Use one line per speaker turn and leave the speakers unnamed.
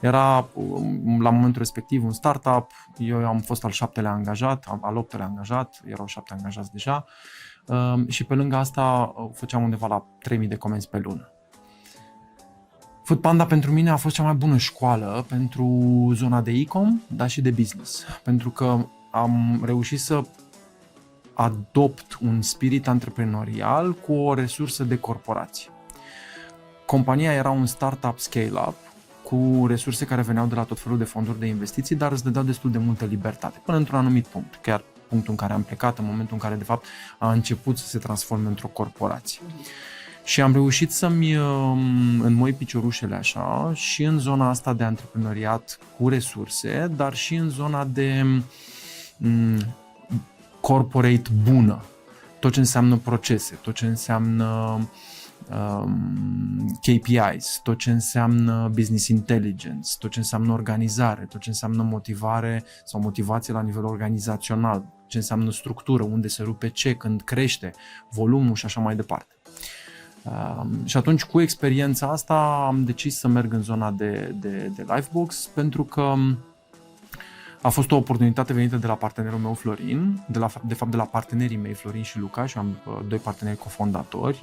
Era la momentul respectiv un startup, eu am fost al 7-lea angajat, al 8-lea angajat, erau 7 angajați deja și pe lângă asta făceam undeva la 3000 de comenzi pe lună. Foodpanda pentru mine a fost cea mai bună școală pentru zona de e-com, dar și de business, pentru că am reușit să adopt un spirit antreprenorial cu o resursă de corporație. Compania era un startup scale-up cu resurse care veneau de la tot felul de fonduri de investiții, dar îți dădeau destul de multă libertate, până într-un anumit punct, chiar punctul în care am plecat, în momentul în care de fapt a început să se transforme într-o corporație. Și am reușit să-mi înmoi piciorușele așa și în zona asta de antreprenoriat cu resurse, dar și în zona de corporate bună. Tot ce înseamnă procese, tot ce înseamnă KPIs, tot ce înseamnă business intelligence, tot ce înseamnă organizare, tot ce înseamnă motivare sau motivație la nivel organizațional, ce înseamnă structură, unde se rupe ce, când crește volumul și așa mai departe. Și atunci, cu experiența asta, am decis să merg în zona de Livebox, pentru că a fost o oportunitate venită de la partenerul meu Florin, de fapt de la partenerii mei Florin și Luca, și am doi parteneri cofondatori.